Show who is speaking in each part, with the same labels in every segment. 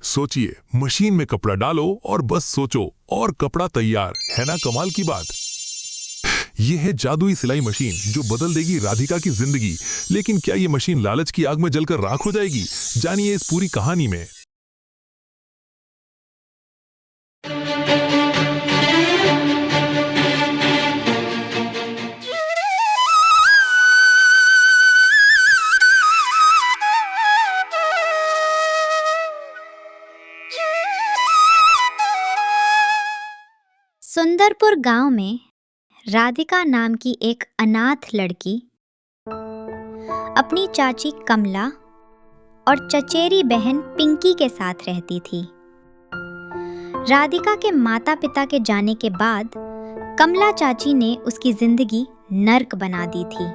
Speaker 1: सोचिए, मशीन में कपड़ा डालो और बस सोचो और कपड़ा तैयार। है ना कमाल की बात? यह है जादुई सिलाई मशीन जो बदल देगी राधिका की जिंदगी। लेकिन क्या ये मशीन लालच की आग में जलकर राख हो जाएगी? जानिए इस पूरी कहानी में।
Speaker 2: सुंदरपुर गांव में राधिका नाम की एक अनाथ लड़की अपनी चाची कमला और चचेरी बहन पिंकी के साथ रहती थी। राधिका के माता पिता के जाने के बाद कमला चाची ने उसकी जिंदगी नर्क बना दी थी।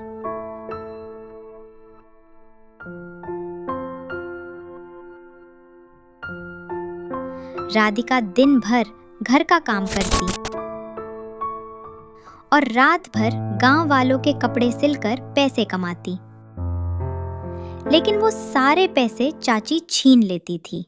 Speaker 2: राधिका दिन भर घर का काम करती और रात भर गांव वालों के कपड़े सिलकर पैसे कमाती, लेकिन वो सारे पैसे चाची छीन लेती थी।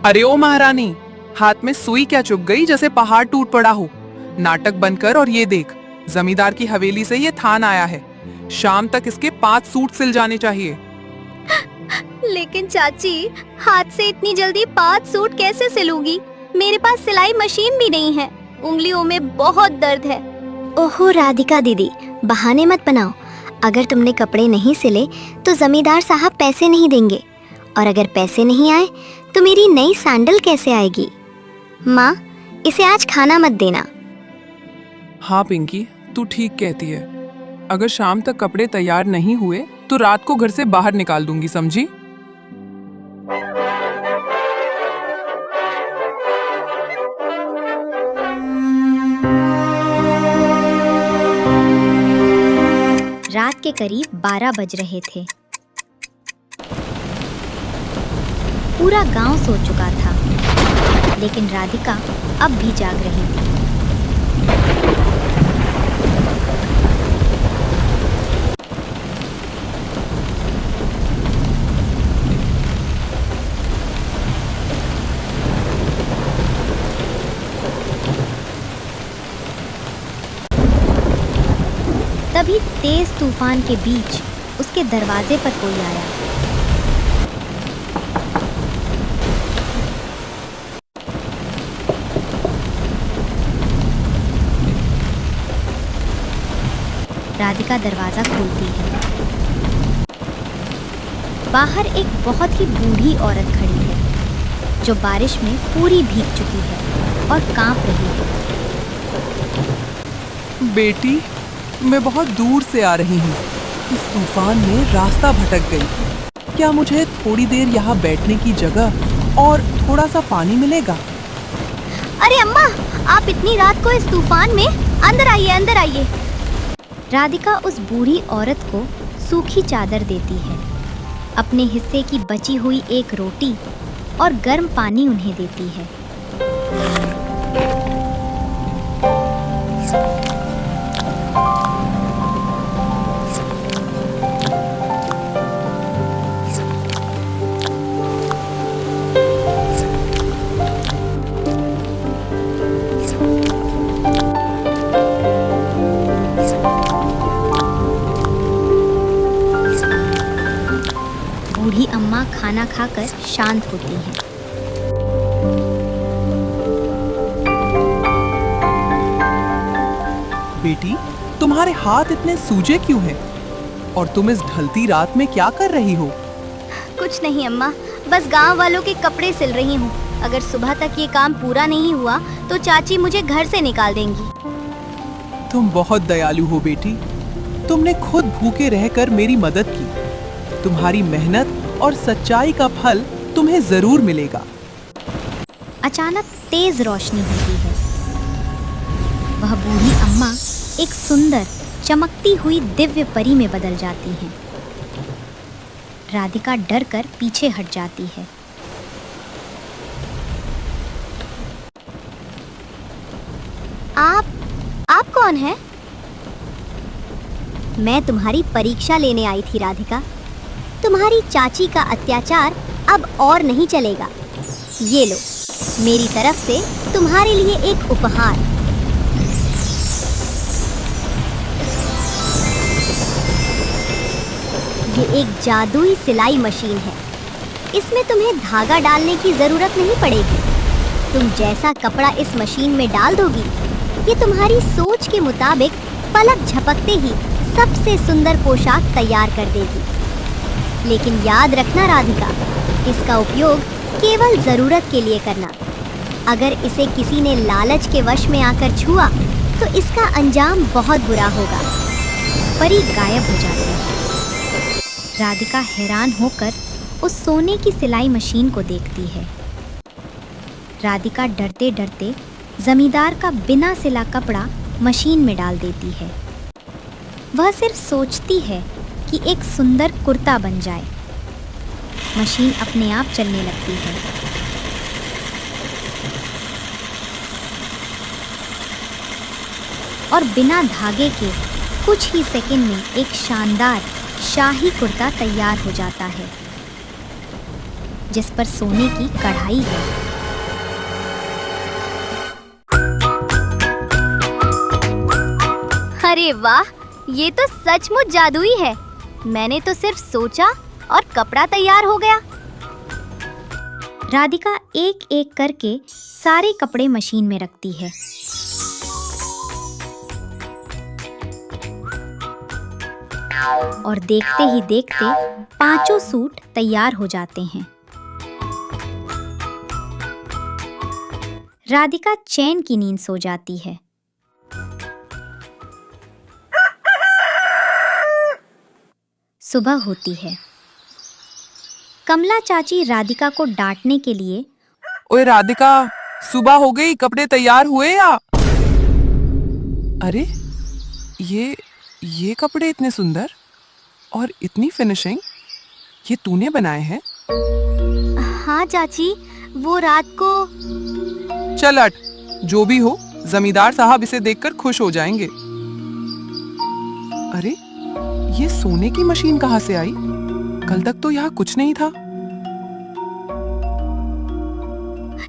Speaker 3: अरे ओ महारानी, हाथ में सुई क्या चुभ गई जैसे पहाड़ टूट पड़ा हो। नाटक बंद कर और ये देख, जमींदार की हवेली से ये थान आया है। शाम तक इसके 5 सूट सिल जाने चाहिए।
Speaker 2: लेकिन चाची, हाथ से इतनी जल्दी 5 सूट कैसे सिलूंगी? मेरे पास सिलाई मशीन भी नहीं है। उंगलियों में बहुत दर्द है।
Speaker 4: ओहो राधिका दीदी, बहाने मत बनाओ। अगर तुमने कपड़े नहीं सिले तो जमींदार साहब पैसे नहीं देंगे, और अगर पैसे नहीं आए तो मेरी नई सैंडल कैसे आएगी? माँ, इसे आज खाना मत देना।
Speaker 3: हाँ पिंकी, तू ठीक कहती है। अगर शाम तक कपड़े तैयार नहीं हुए तो रात को घर से बाहर निकाल दूंगी, समझी?
Speaker 2: रात के करीब 12 बज रहे थे। पूरा गांव सो चुका था, लेकिन राधिका अब भी जाग रही थी। तभी तेज तूफान के बीच उसके दरवाजे पर कोई आया। राधिका दरवाजा खोलती है। बाहर एक बहुत ही बूढ़ी औरत खड़ी है, जो बारिश में पूरी भीग चुकी है और कांप रही है।
Speaker 3: बेटी, मैं बहुत दूर से आ रही हूँ। इस तूफान में रास्ता भटक गई। क्या मुझे थोड़ी देर यहाँ बैठने की जगह और थोड़ा सा पानी मिलेगा?
Speaker 2: अरे अम्मा, आप इतनी रात को इस तूफान में? अंदर आइए, अंदर आइए। राधिका उस बूढ़ी औरत को सूखी चादर देती है, अपने हिस्से की बची हुई एक रोटी और गर्म पानी उन्हें देती है। बूढ़ी अम्मा खाना खाकर शांत होती हैं।
Speaker 3: बेटी, तुम्हारे हाथ इतने सूजे क्यों हैं? और तुम इस ढलती रात में क्या कर रही हो?
Speaker 2: कुछ नहीं अम्मा, बस गांव वालों के कपड़े सिल रही हूँ। अगर सुबह तक ये काम पूरा नहीं हुआ तो चाची मुझे घर से निकाल देंगी।
Speaker 3: तुम बहुत दयालु हो बेटी। तुमने खुद भूखे रहकर मेरी मदद की। तुम्हारी मेहनत और सच्चाई का फल तुम्हें जरूर मिलेगा।
Speaker 2: अचानक तेज रोशनी होती है। वह बूढ़ी अम्मा एक सुंदर चमकती हुई दिव्य परी में बदल जाती हैं। राधिका डर कर पीछे हट जाती है। आप कौन हैं? मैं तुम्हारी परीक्षा लेने आई थी राधिका। तुम्हारी चाची का अत्याचार अब और नहीं चलेगा। ये लो, मेरी तरफ से तुम्हारे लिए एक उपहार। ये एक जादुई सिलाई मशीन है। इसमें तुम्हें धागा डालने की जरूरत नहीं पड़ेगी। तुम जैसा कपड़ा इस मशीन में डाल दोगी, ये तुम्हारी सोच के मुताबिक पलक झपकते ही सबसे सुंदर पोशाक तैयार कर देगी। लेकिन याद रखना राधिका, इसका उपयोग केवल जरूरत के लिए करना। अगर इसे किसी ने लालच के वश में आकर छुआ तो इसका अंजाम बहुत बुरा होगा। परी गायब हो जाती है। राधिका हैरान होकर उस सोने की सिलाई मशीन को देखती है। राधिका डरते डरते जमींदार का बिना सिला कपड़ा मशीन में डाल देती है। वह सिर्फ सोचती है कि एक सुंदर कुर्ता बन जाए। मशीन अपने आप चलने लगती है। और बिना धागे के कुछ ही सेकंड में एक शानदार शाही कुर्ता तैयार हो जाता है, जिस पर सोने की कढ़ाई है। अरे वाह, ये तो सचमुच जादुई है। मैंने तो सिर्फ सोचा और कपड़ा तैयार हो गया। राधिका एक एक करके सारे कपड़े मशीन में रखती है। और देखते ही देखते 5 सूट तैयार हो जाते हैं। राधिका चैन की नींद सो जाती है। सुबह होती है। कमला चाची राधिका को डांटने के लिए,
Speaker 3: ओए राधिका, सुबह हो गई, कपड़े तैयार हुए या? अरे ये कपड़े इतने सुंदर और इतनी फिनिशिंग, ये तूने बनाए हैं?
Speaker 2: हाँ चाची, वो रात को।
Speaker 3: चल हट, जो भी हो, जमींदार साहब इसे देखकर खुश हो जाएंगे। अरे ये सोने की मशीन कहाँ से आई? कल तक तो यहाँ कुछ नहीं था।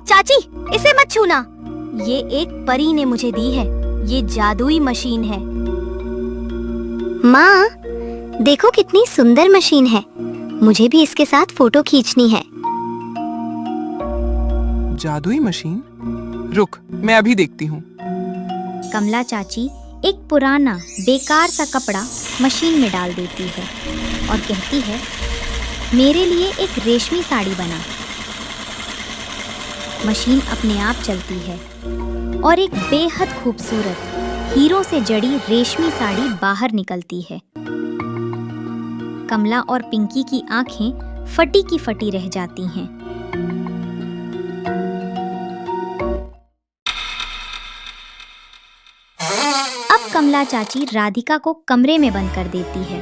Speaker 2: चाची, इसे मत छूना। ये एक परी ने मुझे दी है। ये जादुई मशीन है।
Speaker 4: माँ, देखो कितनी सुंदर मशीन है। मुझे भी इसके साथ फोटो खींचनी है।
Speaker 3: जादुई मशीन? रुक, मैं अभी देखती हूँ।
Speaker 2: कमला चाची एक पुराना बेकार सा कपड़ा मशीन में डाल देती है और कहती है, मेरे लिए एक रेशमी साड़ी बना। मशीन अपने आप चलती है और एक बेहद खूबसूरत हीरो से जड़ी रेशमी साड़ी बाहर निकलती है। कमला और पिंकी की आंखें फटी की फटी रह जाती हैं। अब कमला चाची राधिका को कमरे में बंद कर देती है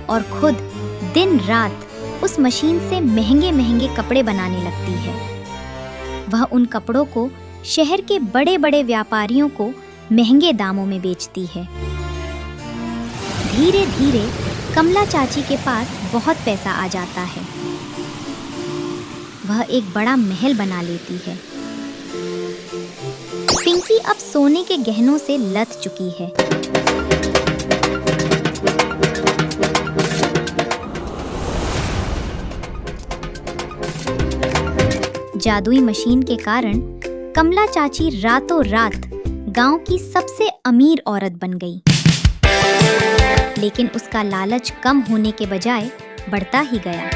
Speaker 2: और खुद दिन रात उस मशीन से महंगे महंगे कपड़े बनाने लगती है। वह उन कपड़ों को शहर के बड़े बड़े व्यापारियों को महंगे दामों में बेचती है। धीरे धीरे कमला चाची के पास बहुत पैसा आ जाता है। वह एक बड़ा महल बना लेती है। पिंकी अब सोने के गहनों से लथ चुकी है। जादुई मशीन के कारण कमला चाची रातों रात गांव की सबसे अमीर औरत बन गई। लेकिन उसका लालच कम होने के बजाय बढ़ता ही गया।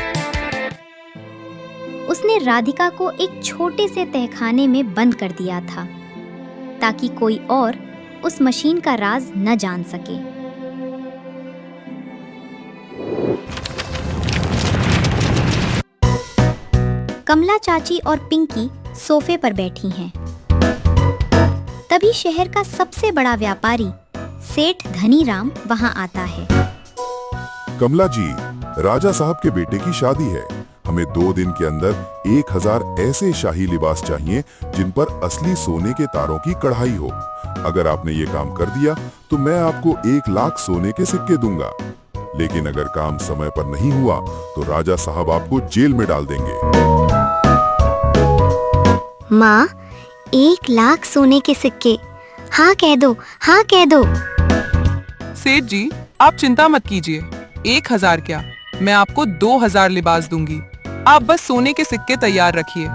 Speaker 2: उसने राधिका को एक छोटे से तहखाने में बंद कर दिया था ताकि कोई और उस मशीन का राज न जान सके। कमला चाची और पिंकी सोफे पर बैठी हैं। तभी शहर का सबसे बड़ा व्यापारी सेठ धनीराम वहां आता है।
Speaker 5: कमला जी, राजा साहब के बेटे की शादी है। हमें 2 दिन के अंदर 1000 ऐसे शाही लिबास चाहिए जिन पर असली सोने के तारों की कढ़ाई हो। अगर आपने ये काम कर दिया तो मैं आपको 1 लाख सोने के सिक्के दूंगा। लेकिन अगर काम समय पर नहीं हुआ तो राजा साहब आपको जेल में डाल देंगे।
Speaker 4: माँ, 1 लाख सोने के सिक्के? हाँ कह दो, हाँ कह दो।
Speaker 3: सेठ जी, आप चिंता मत कीजिए। 1000 क्या, मैं आपको 2000 लिबास दूंगी। आप बस सोने के सिक्के तैयार रखिए।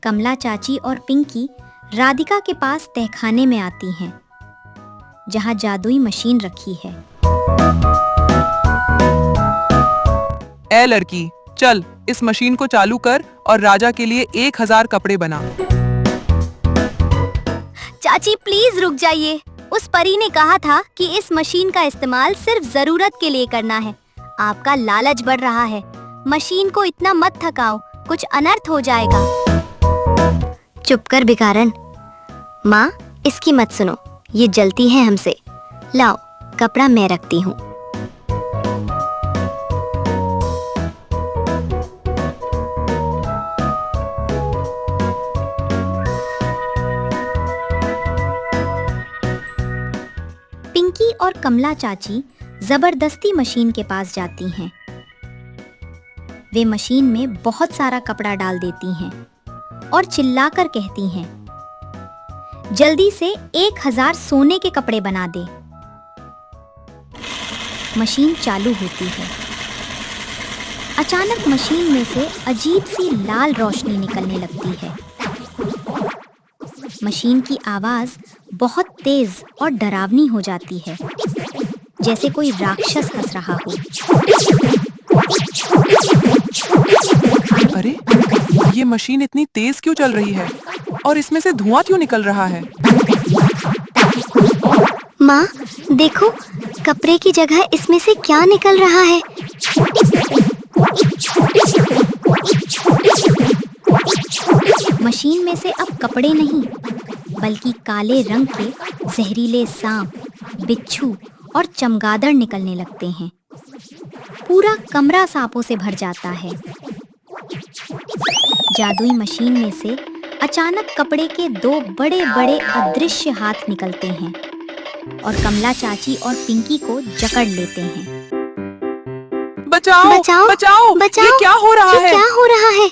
Speaker 2: कमला चाची और पिंकी राधिका के पास तहखाने में आती हैं, जहां जादुई मशीन रखी है।
Speaker 3: ए लड़की, चल इस मशीन को चालू कर और राजा के लिए 1000 कपड़े बना।
Speaker 2: चाची प्लीज रुक जाइए। उस परी ने कहा था कि इस मशीन का इस्तेमाल सिर्फ जरूरत के लिए करना है। आपका लालच बढ़ रहा है। मशीन को इतना मत थकाओ, कुछ अनर्थ हो जाएगा।
Speaker 4: चुप कर बिकारन। माँ, इसकी मत सुनो, ये जलती है हमसे। लाओ, कपड़ा मैं रखती हूँ।
Speaker 2: पिंकी और कमला चाची जबरदस्ती मशीन के पास जाती हैं। वे मशीन में बहुत सारा कपड़ा डाल देती हैं और चिल्लाकर कहती हैं, जल्दी से 1000 सोने के कपड़े बना दे। मशीन चालू होती है। अचानक मशीन में से अजीब सी लाल रोशनी निकलने लगती है। मशीन की आवाज बहुत तेज और डरावनी हो जाती है, जैसे कोई राक्षस हंस रहा हो।
Speaker 3: अरे, ये मशीन इतनी तेज क्यों चल रही है और इसमें से धुआं क्यों निकल रहा है?
Speaker 4: माँ, देखो, कपड़े की जगह इसमें से क्या निकल रहा है।
Speaker 2: मशीन में से अब कपड़े नहीं, बल्कि काले रंग के जहरीले सांप, बिच्छू और चमगादड़ निकलने लगते हैं। पूरा कमरा सांपों से भर जाता है। जादुई मशीन में से अचानक कपड़े के 2 बड़े-बड़े अदृश्य हाथ निकलते हैं और कमला चाची और पिंकी को जकड़ लेते हैं।
Speaker 3: बचाओ,
Speaker 4: बचाओ,
Speaker 3: बचाओ,
Speaker 4: बचाओ,
Speaker 3: ये क्या हो रहा है?
Speaker 4: क्या हो रहा है?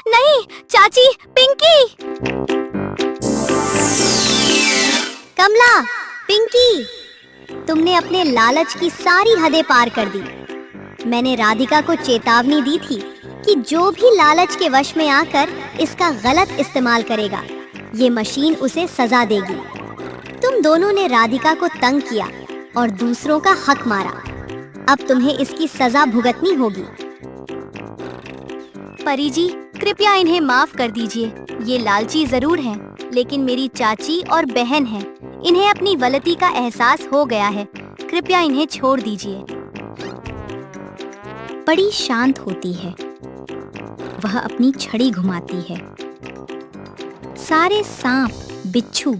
Speaker 2: नहीं, चाची, पिंकी! कमला, पिंकी, तुमने अपने लालच की सारी हदें पार कर दी। मैंने राधिका को चेतावनी दी थी कि जो भी लालच के वश में आकर इसका गलत इस्तेमाल करेगा, ये मशीन उसे सजा देगी। तुम दोनों ने राधिका को तंग किया और दूसरों का हक मारा। अब तुम्हें इसकी सजा भुगतनी होगी। परी जी, कृपया इन्हें माफ कर दीजिए। ये लालची जरूर हैं, लेकिन मेरी चाची और बहन हैं। इन्हें अपनी गलती का एहसास हो गया है। कृपया इन्हें छोड़ दीजिए। बड़ी शांत होती है। वह अपनी छड़ी घुमाती है। सारे सांप, बिच्छू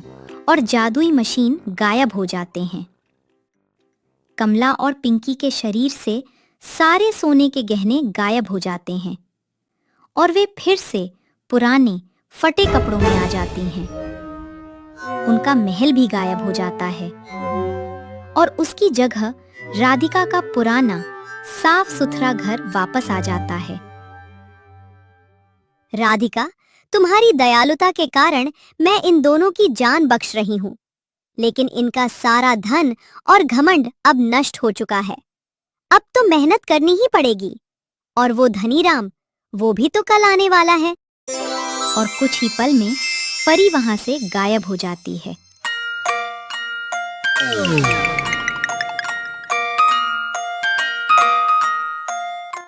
Speaker 2: और जादुई मशीन गायब हो जाते हैं। कमला और पिंकी के शरीर से सारे सोने के गहने गायब हो जाते हैं और वे फिर से पुराने फटे कपड़ों में आ जाती हैं। उनका महल भी गायब हो जाता है और उसकी जगह राधिका का पुराना साफ सुथरा घर वापस आ जाता है। राधिका, तुम्हारी दयालुता के कारण मैं इन दोनों की जान बख्श रही हूँ, लेकिन इनका सारा धन और घमंड अब नष्ट हो चुका है। अब तो मेहनत करनी ही पड़ेगी और वो धनीराम, वो भी तो कल आने वाला है। और कुछ ही पल में परी वहां से गायब हो जाती है।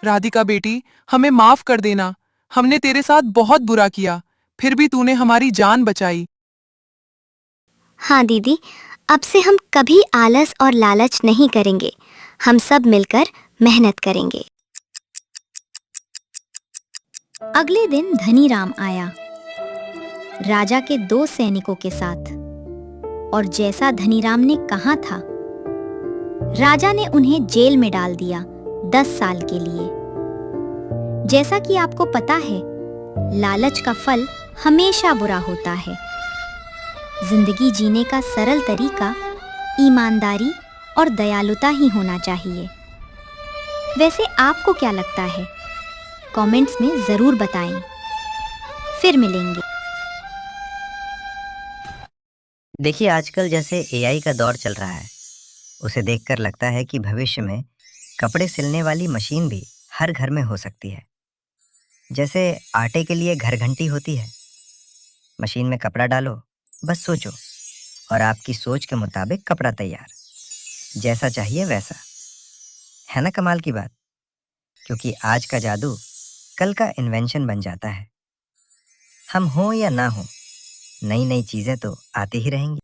Speaker 3: राधिका बेटी, हमें माफ कर देना। हमने तेरे साथ बहुत बुरा किया, फिर भी तूने हमारी जान बचाई।
Speaker 4: हाँ दीदी, अब से हम कभी आलस और लालच नहीं करेंगे। हम सब मिलकर मेहनत करेंगे।
Speaker 2: अगले दिन धनीराम आया, राजा के 2 सैनिकों के साथ। और जैसा धनीराम ने कहा था, राजा ने उन्हें जेल में डाल दिया 10 साल के लिए। जैसा कि आपको पता है, लालच का फल हमेशा बुरा होता है। जिंदगी जीने का सरल तरीका ईमानदारी और दयालुता ही होना चाहिए। वैसे आपको क्या लगता है? कमेंट्स में जरूर बताएं। फिर मिलेंगे।
Speaker 6: देखिए, आजकल जैसे एआई का दौर चल रहा है, उसे देखकर लगता है कि भविष्य में कपड़े सिलने वाली मशीन भी हर घर में हो सकती है। जैसे आटे के लिए घर घंटी होती है, मशीन में कपड़ा डालो, बस सोचो, और आपकी सोच के मुताबिक कपड़ा तैयार, जैसा चाहिए वैसा। है ना कमाल की बात? क्योंकि आज का जादू कल का इन्वेंशन बन जाता है। हम हो या ना हो, नई नई चीजें तो आती ही रहेंगी।